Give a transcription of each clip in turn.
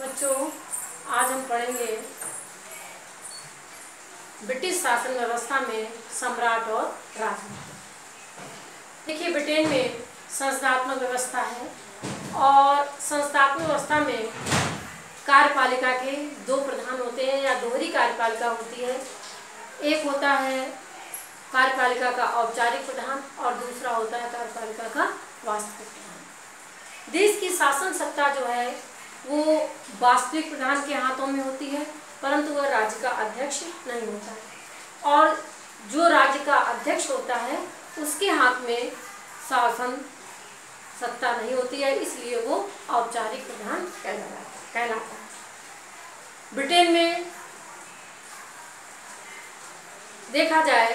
बच्चों, आज हम पढ़ेंगे ब्रिटिश शासन व्यवस्था में सम्राट और राजनीति। देखिए, ब्रिटेन में संस्थात्मक व्यवस्था है और संस्थात्मक व्यवस्था में कार्यपालिका के दो प्रधान होते हैं या दोहरी कार्यपालिका होती है। एक होता है कार्यपालिका का औपचारिक प्रधान और दूसरा होता है कार्यपालिका का वास्तविक प्रधान। देश की शासन सत्ता जो है वो वास्तविक प्रधान के हाथों में होती है, परंतु वह राज्य का अध्यक्ष नहीं होता है। और जो राज्य का अध्यक्ष होता है उसके हाथ में शासन सत्ता नहीं होती है, इसलिए वो औपचारिक प्रधान कहलाता है। ब्रिटेन में देखा जाए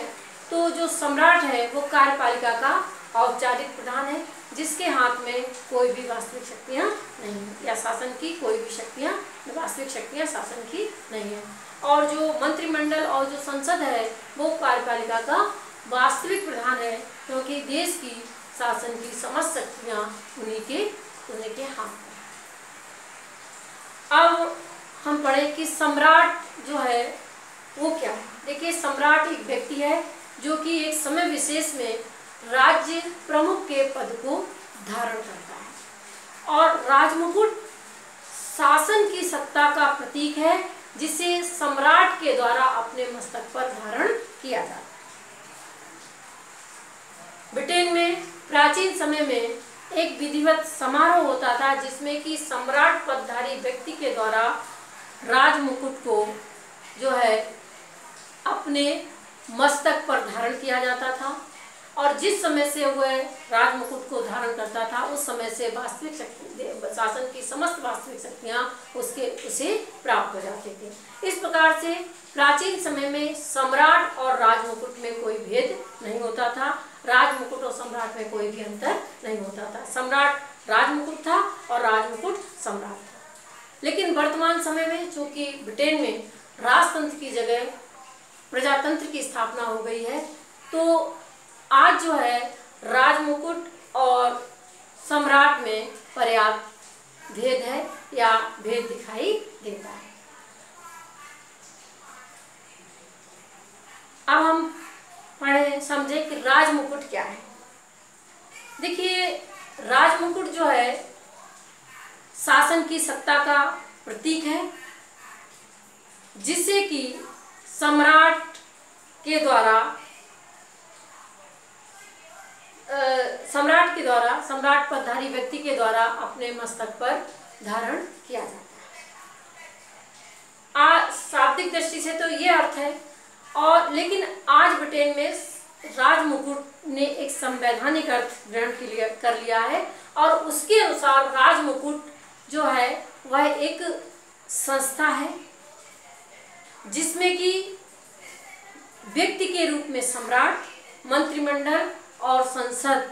तो जो सम्राट है वो कार्यपालिका का औपचारिक प्रधान है, जिसके हाथ में कोई भी वास्तविक शक्तियाँ नहीं है या शासन की कोई भी शक्तियाँ, वास्तविक शक्तियाँ शासन की नहीं है। और जो मंत्रिमंडल और जो संसद है वो कार्यपालिका का वास्तविक प्रधान है, क्योंकि देश की शासन की समस्त शक्तियाँ उन्हीं के हाथ में। अब हम पढ़ें कि सम्राट जो है वो क्या है। देखिए, सम्राट एक व्यक्ति है जो कि एक समय विशेष में राज्य प्रमुख के पद को धारण करता है, और राजमुकुट शासन की सत्ता का प्रतीक है जिसे सम्राट के द्वारा अपने मस्तक पर धारण किया जाता है। ब्रिटेन में प्राचीन समय में एक विधिवत समारोह होता था जिसमें कि सम्राट पदधारी व्यक्ति के द्वारा राजमुकुट को जो है अपने मस्तक पर धारण किया जाता था, और जिस समय से वह राजमुकुट को धारण करता था उस समय से वास्तविक शक्ति, शासन की समस्त वास्तविक शक्तियाँ उसे प्राप्त हो जाती थी। इस प्रकार से प्राचीन समय में सम्राट और राजमुकुट में कोई भेद नहीं होता था, राजमुकुट और सम्राट में कोई भी अंतर नहीं होता था। सम्राट राजमुकुट था और राजमुकुट सम्राट था। लेकिन वर्तमान समय में चूंकि ब्रिटेन में राजतंत्र की जगह प्रजातंत्र की स्थापना हो गई है, तो आज जो है राजमुकुट और सम्राट में पर्याप्त भेद है या भेद दिखाई देता है। अब हम पढ़ें समझें कि राजमुकुट क्या है। देखिए, राजमुकुट जो है शासन की सत्ता का प्रतीक है, जिससे कि सम्राट सम्राट पदधारी व्यक्ति के द्वारा अपने मस्तक पर धारण किया जाता है। शाब्दिक दृष्टि से तो ये अर्थ है, और लेकिन आज ब्रिटेन में राजमुकुट ने एक संवैधानिक अर्थ ग्रहण कर लिया है, और उसके अनुसार राजमुकुट जो है वह एक संस्था है जिसमें कि व्यक्ति के रूप में सम्राट, मंत्रिमंडल और संसद,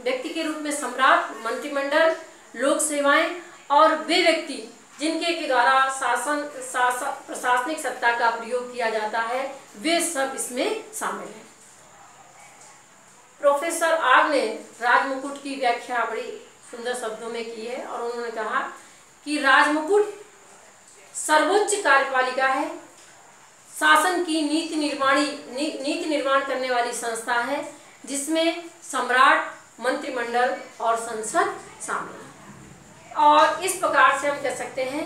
व्यक्ति के रूप में सम्राट, मंत्रिमंडल, लोक सेवाएं और वे व्यक्ति जिनके के द्वारा प्रशासनिक सत्ता का प्रयोग किया जाता है, वे सब इसमें शामिल हैं। प्रोफेसर आग ने राजमुकुट की व्याख्या बड़ी सुंदर शब्दों में की है, और उन्होंने कहा कि राजमुकुट सर्वोच्च कार्यपालिका है, शासन की नीति निर्माण करने वाली संस्था है जिसमें सम्राट, मंत्रिमंडल और संसद शामिल है। और इस प्रकार से हम कह सकते हैं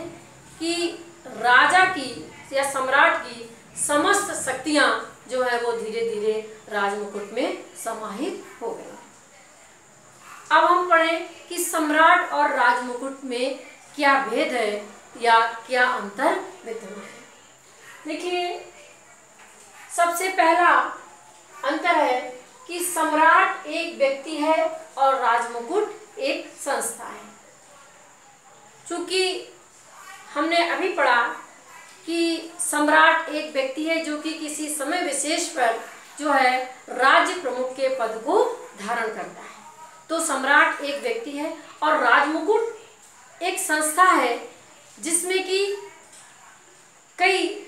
कि राजा की या सम्राट की समस्त शक्तियां जो है वो धीरे धीरे राजमुकुट में समाहित हो गई। अब हम पढ़ें कि सम्राट और राजमुकुट में क्या भेद है या क्या अंतर विद्यमान है। देखिए, सबसे पहला अंतर है कि सम्राट एक व्यक्ति है और राजमुकुट एक संस्था है। चूंकि हमने अभी पढ़ा कि सम्राट एक व्यक्ति है जो कि किसी समय विशेष पर जो है राज्य प्रमुख के पद को धारण करता है, तो सम्राट एक व्यक्ति है, और राजमुकुट एक संस्था है जिसमें कि कई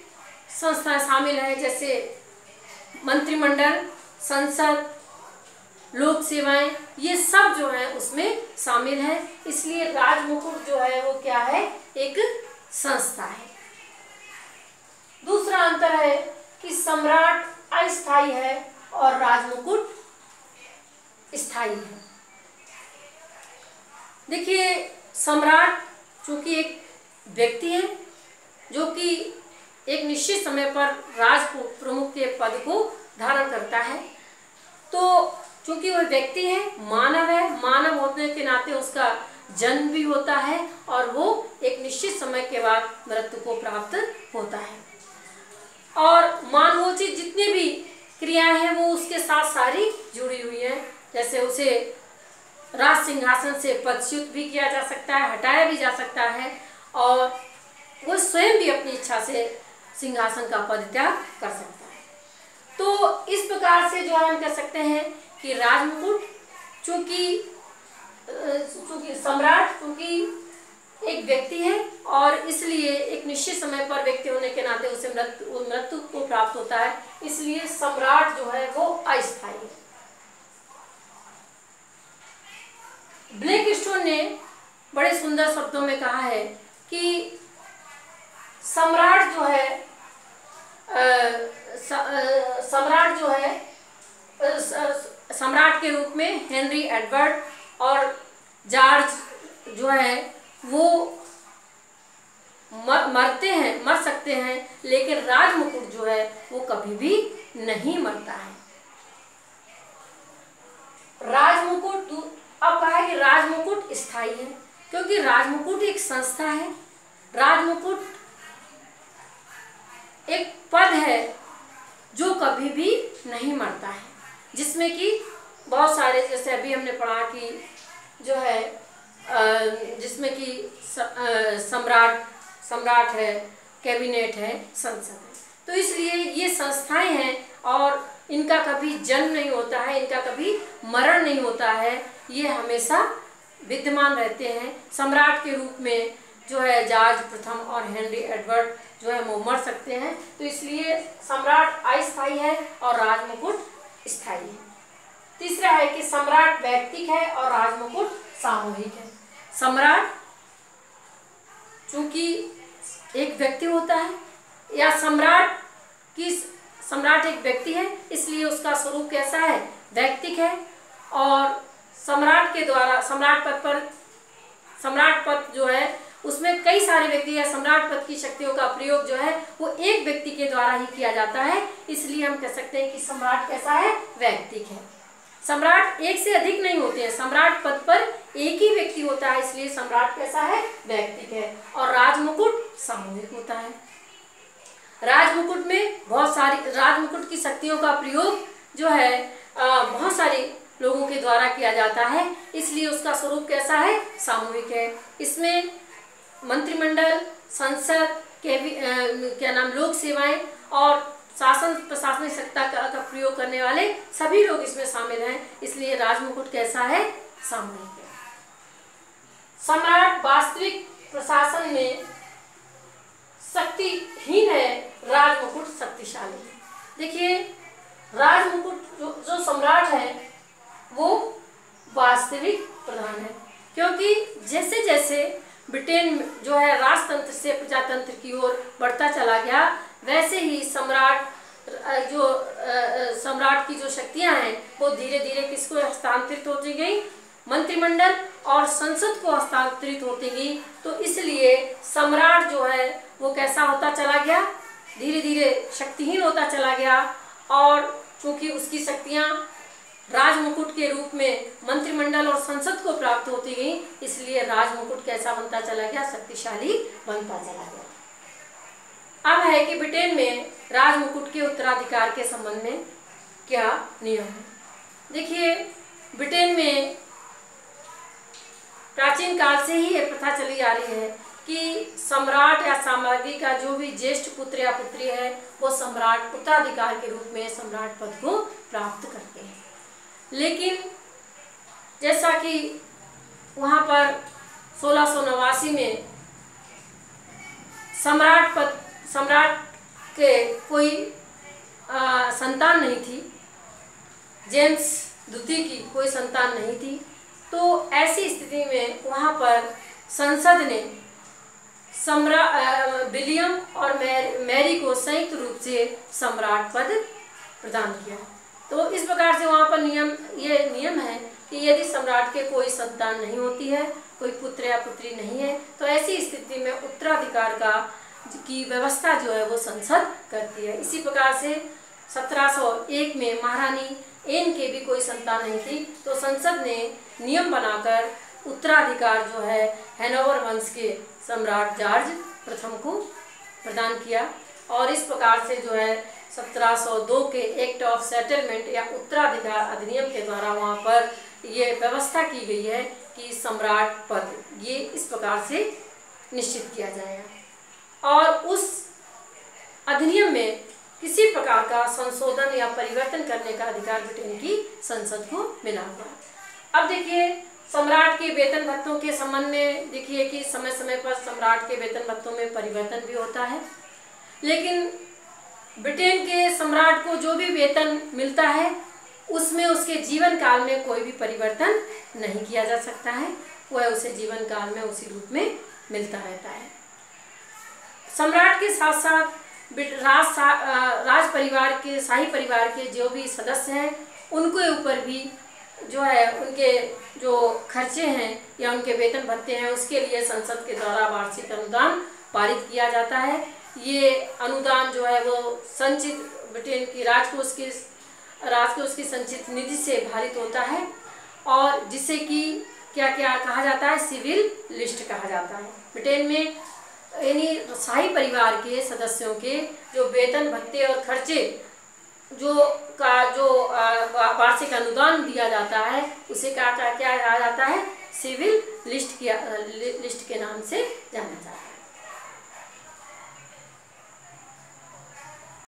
संस्थाएं शामिल हैं, जैसे मंत्रिमंडल, संसद लोक सेवाएं, ये सब जो है उसमें शामिल है। इसलिए राजमुकुट जो है वो क्या है, एक संस्था है। दूसरा अंतर है कि सम्राट अस्थायी है और राजमुकुट स्थायी है। देखिए, सम्राट चूंकि एक व्यक्ति है जो कि एक निश्चित समय पर राज प्रमुख के पद को धारण करता है, तो चूंकि वह व्यक्ति है, मानव होने के नाते उसका जन्म भी होता है और वो एक निश्चित समय के बाद मृत्यु को प्राप्त होता है। और मानवोचित जितनी भी क्रियाएं हैं वो उसके साथ सारी जुड़ी हुई हैं। जैसे उसे राज सिंहासन से पदच्युत भी किया जा सकता है, हटाया भी जा सकता है, और वो स्वयं भी अपनी इच्छा से सिंहासन का पद त्याग कर सकता है। तो इस प्रकार से जो हम कह सकते हैं कि राजमुकुट चूंकि सम्राट चूंकि एक व्यक्ति है और इसलिए एक निश्चित समय पर व्यक्ति होने के नाते उसे मृत्यु को प्राप्त होता है, इसलिए सम्राट जो है वो अस्थायी है। ब्लैकस्टोन ने बड़े सुंदर शब्दों में कहा है कि सम्राट जो है सम्राट के रूप में हेनरी एडवर्ड और जॉर्ज जो है वो मर सकते हैं, लेकिन राजमुकुट जो है वो कभी भी नहीं मरता है। राजमुकुट, अब कहा है कि राजमुकुट स्थायी है, क्योंकि राजमुकुट एक संस्था है। राजमुकुट एक पद है जो कभी भी नहीं मरता है, जिसमें कि बहुत सारे, जैसे अभी हमने पढ़ा कि जो है जिसमें कि सम्राट है, कैबिनेट है, संसद है। तो इसलिए ये संस्थाएं हैं और इनका कभी जन्म नहीं होता है, इनका कभी मरण नहीं होता है, ये हमेशा विद्यमान रहते हैं। सम्राट के रूप में जो है जॉर्ज प्रथम और हेनरी एडवर्ड जो है वो मर सकते हैं, तो इसलिए सम्राट अस्थायी है और राजमुकुट स्थायी है। तीसरा है कि सम्राट व्यक्तिक है और राजमुकुट सामूहिक है। सम्राट चूंकि एक व्यक्ति होता है, या सम्राट एक व्यक्ति है, इसलिए उसका स्वरूप कैसा है, व्यक्तिक है, और सम्राट के द्वारा सम्राट पद जो है उसमें कई सारे व्यक्ति है। सम्राट पद की शक्तियों का प्रयोग जो है वो एक व्यक्ति के द्वारा ही किया जाता है, इसलिए हम कह सकते हैं कि सम्राट कैसा है, व्यक्तिक है। सम्राट एक से अधिक नहीं होते हैं, सम्राट पद पर एक ही व्यक्ति होता है, इसलिए सम्राट कैसा है, व्यक्तिक है। और राजमुकुट सामूहिक होता है। राजमुकुट में राजमुकुट की शक्तियों का प्रयोग जो है बहुत सारे लोगों के द्वारा किया जाता है, इसलिए उसका स्वरूप कैसा है, सामूहिक है। इसमें मंत्रिमंडल, संसद, लोक सेवाएं और शासन प्रशासनिक सत्ता का प्रयोग करने वाले सभी लोग इसमें शामिल हैं, इसलिए राजमुकुट कैसा है, सामूहिक है। सम्राट वास्तविक प्रशासन में शक्तिहीन है, राजमुकुट शक्तिशाली है। देखिए, राजमुकुट जो सम्राट है वो वास्तविक प्रधान है, क्योंकि जैसे जैसे ब्रिटेन जो है राजतंत्र से प्रजातंत्र की ओर बढ़ता चला गया, वैसे ही सम्राट की जो शक्तियां हैं वो धीरे धीरे किसको हस्तांतरित होती गई, मंत्रिमंडल और संसद को हस्तांतरित होती गई। तो इसलिए सम्राट जो है वो कैसा होता चला गया, धीरे धीरे शक्तिहीन होता चला गया, और चूंकि उसकी शक्तियां राजमुकुट के रूप में मंत्रिमंडल और संसद को प्राप्त होती गई, इसलिए राजमुकुट कैसा बनता चला गया, शक्तिशाली बनता चला गया। अब है कि ब्रिटेन में राजमुकुट के उत्तराधिकार के संबंध में क्या नियम है। देखिए, ब्रिटेन में प्राचीन काल से ही ये प्रथा चली आ रही है कि सम्राट या साम्राज्ञी का जो भी ज्येष्ठ पुत्र या पुत्री है वो सम्राट उत्तराधिकार के रूप में सम्राट पद को प्राप्त करते हैं। लेकिन जैसा कि वहाँ पर 1689 में सम्राट के कोई संतान नहीं थी, जेम्स द्वितीय की कोई संतान नहीं थी। तो ऐसी स्थिति में वहाँ पर संसद ने विलियम और मैरी को संयुक्त रूप से सम्राट पद प्रदान किया। तो इस प्रकार से वहाँ पर ये नियम है कि यदि सम्राट के कोई संतान नहीं होती है, कोई पुत्र या पुत्री नहीं है, तो ऐसी स्थिति में उत्तराधिकार की व्यवस्था जो है वो संसद करती है। इसी प्रकार से 1701 में महारानी एन के भी कोई संतान नहीं थी, तो संसद ने नियम बनाकर उत्तराधिकार जो है हैनोवर वंश के सम्राट जॉर्ज प्रथम को प्रदान किया। और इस प्रकार से जो है 1702 के एक्ट ऑफ सेटलमेंट या उत्तराधिकार अधिनियम के द्वारा वहाँ पर ये व्यवस्था की गई है कि सम्राट पद ये इस प्रकार से निश्चित किया जाएगा। और उस अधिनियम में किसी प्रकार का संशोधन या परिवर्तन करने का अधिकार ब्रिटेन की संसद को मिला हुआ। अब देखिए सम्राट के वेतन भत्तों के संबंध में देखिए कि समय समय पर सम्राट के वेतन भत्तों में परिवर्तन भी होता है, लेकिन ब्रिटेन के सम्राट को जो भी वेतन मिलता है उसमें उसके जीवन काल में कोई भी परिवर्तन नहीं किया जा सकता है, वह उसे जीवन काल में उसी रूप में मिलता रहता है। सम्राट के साथ साथ राज परिवार के शाही परिवार के जो भी सदस्य हैं उनके ऊपर भी जो है उनके जो खर्चे हैं या उनके वेतन भत्ते हैं उसके लिए संसद के द्वारा वार्षिक अनुदान पारित किया जाता है। ये अनुदान जो है वो संचित ब्रिटेन की राजकोष की संचित निधि से भारित होता है और जिसे कि क्या क्या कहा जाता है, सिविल लिस्ट कहा जाता है। ब्रिटेन में यानी शाही परिवार के सदस्यों के जो वेतन भत्ते और खर्चे जो वार्षिक अनुदान दिया जाता है उसे क्या कहा जाता है, सिविल लिस्ट के नाम से